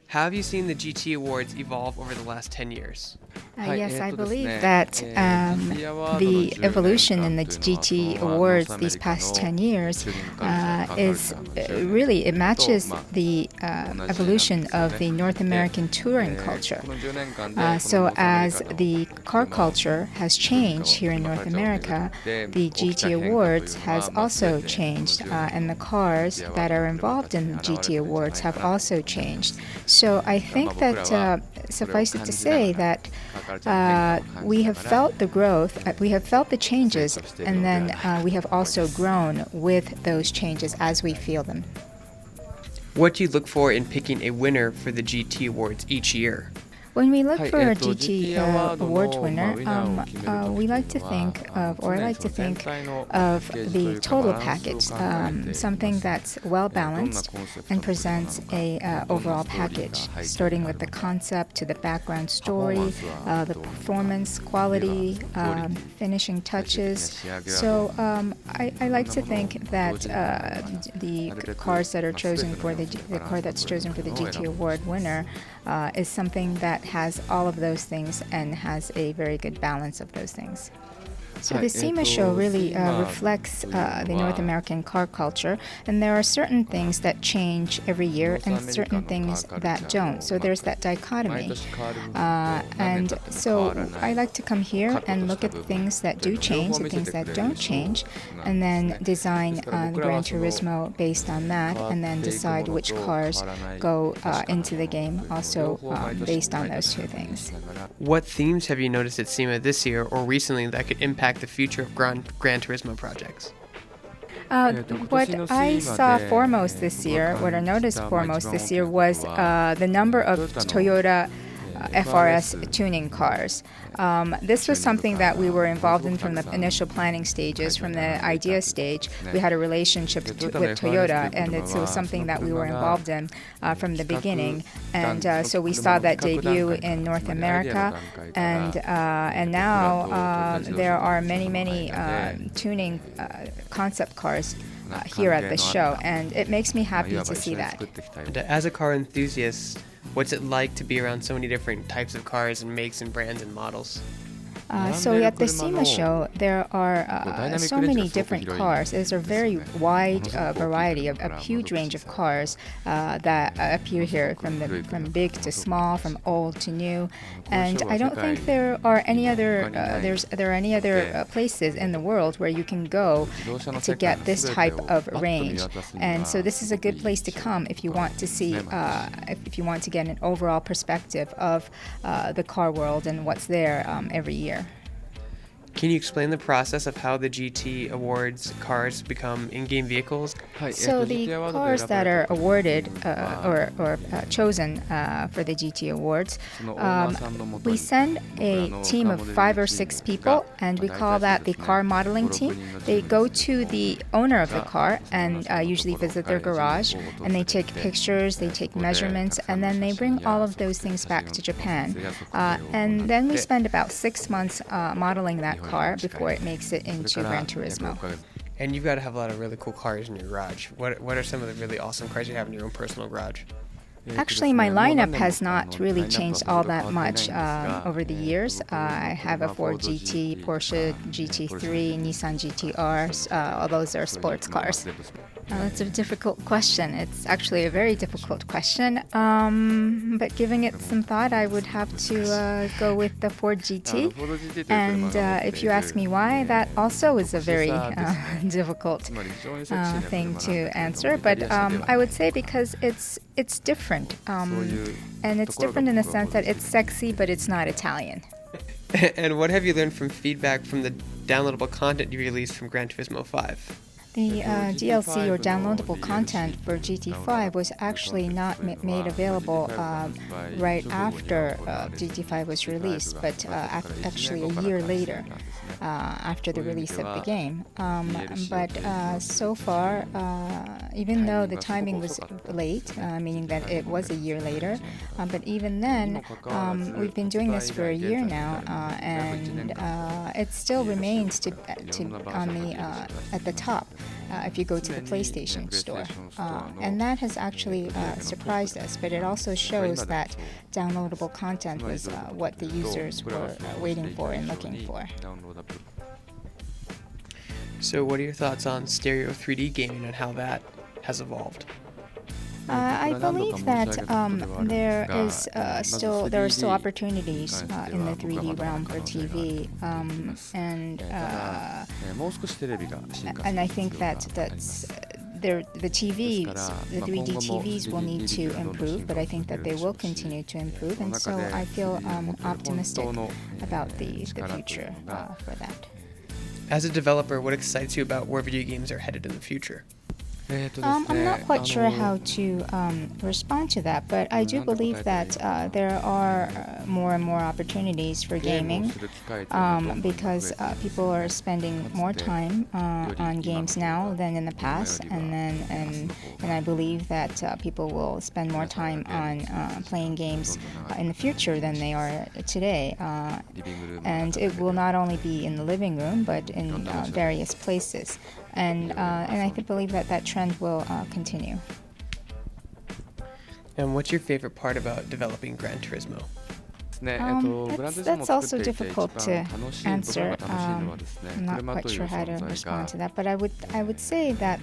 How have you seen the GT Awards evolve over the last 10 years? Yes, I believe that the evolution in the GT Awards these past 10 years is really, it matches the evolution of the North American touring culture. So as the car culture has changed here in North America, the GT Awards has also changed, and the cars that are involved in the GT Awards have also changed. So I think that suffice it to say that we have felt the growth, we have felt the changes, and then we have also grown with those changes as we feel them. What do you look for in picking a winner for the GT Awards each year? When we look for a GT award winner, we like to think of, or I like to think of the total package, something that's well balanced and presents a overall package, starting with the concept to the background story, the performance quality, finishing touches. So I like to think that the cars that are chosen for the car that's chosen for the GT award winner is something that has all of those things and has a very good balance of those things. So the SEMA show really reflects the North American car culture, and there are certain things that change every year and certain things that don't. So there's that dichotomy. And so I like to come here and look at the things that do change, the things that don't change, and then design Gran Turismo based on that, and then decide which cars go into the game also based on those two things. What themes have you noticed at SEMA this year or recently that could impact the future of Gran Turismo projects? What I saw foremost this year, what I noticed foremost this year was the number of Toyota FRS tuning cars. This was something that we were involved in from the initial planning stages, from the idea stage. We had a relationship with Toyota, and it was something that we were involved in from the beginning. And so we saw that debut in North America, and now there are many tuning concept cars here at the show, and it makes me happy to see that. And as a car enthusiast, what's it like to be around so many different types of cars and makes and brands and models? So at the SEMA show, there are so many different cars. There's a very wide variety, a huge range of cars that appear here, from big to small, from old to new. And I don't think there are any other places in the world where you can go to get this type of range. And so this is a good place to come if you want to see, if you want to get an overall perspective of the car world and what's there every year. Can you explain the process of how the GT Awards cars become in-game vehicles? So the cars that are awarded or chosen for the GT Awards, we send a team of 5 or 6 people, and we call that the car modeling team. They go to the owner of the car and usually visit their garage, and they take pictures, they take measurements, and then they bring all of those things back to Japan. And then we spend about 6 months modeling that car before it makes it into Gran Turismo. And you've got to have a lot of really cool cars in your garage. What are some of the really awesome cars you have in your own personal garage? Actually, my lineup has not really changed all that much over the years. I have a Ford GT, Porsche GT3, Nissan GTRs. All those are sports cars. That's a difficult question. It's actually a very difficult question. But giving it some thought, I would have to go with the Ford GT. And if you ask me why, that also is a very difficult thing to answer. But I would say because it's different. And it's different in the sense that it's sexy, but it's not Italian. And what have you learned from feedback from the downloadable content you released from Gran Turismo 5? The DLC or downloadable content for GT5 was actually not made available right after GT5 was released, but actually a year later after the release of the game. But so far, even though the timing was late, meaning that it was a year later, but even then, we've been doing this for a year now, and it still remains to on the at the top if you go to the PlayStation store. And that has actually surprised us, but it also shows that downloadable content was what the users were waiting for and looking for. So what are your thoughts on stereo 3D gaming and how that has evolved? I believe that there are still opportunities in the 3D realm for TV, and I think that's the 3D TVs will need to improve, but I think that they will continue to improve, and so I feel optimistic about the future for that. As a developer, what excites you about where video games are headed in the future? I'm not quite sure how to respond to that, but I do believe that there are more and more opportunities for gaming because people are spending more time on games now than in the past, and I believe that people will spend more time on playing games in the future than they are today, and it will not only be in the living room but in various places. And I believe that trend will continue. And what's your favorite part about developing Gran Turismo? That's also difficult to answer. I'm not quite sure how to respond to that, but I would say that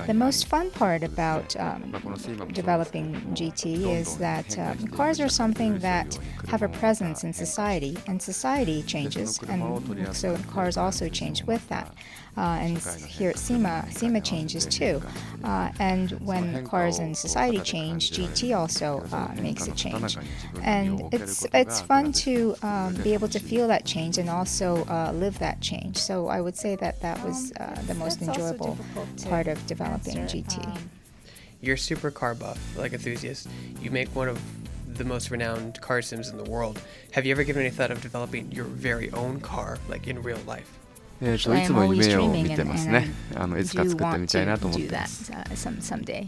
the most fun part about developing GT is that cars are something that have a presence in society, and society changes, and so cars also change with that. And here at SEMA changes too. And when cars in society change, GT also makes a change. And it's fun to be able to feel that change and also live that change. So I would say that was the most enjoyable part of developing GT. You're a super car buff, like enthusiast. You make one of the most renowned car sims in the world. Have you ever given any thought of developing your very own car, like in real life? いつも夢を見てますね。いつか作ってみたいなと思ってます。someday.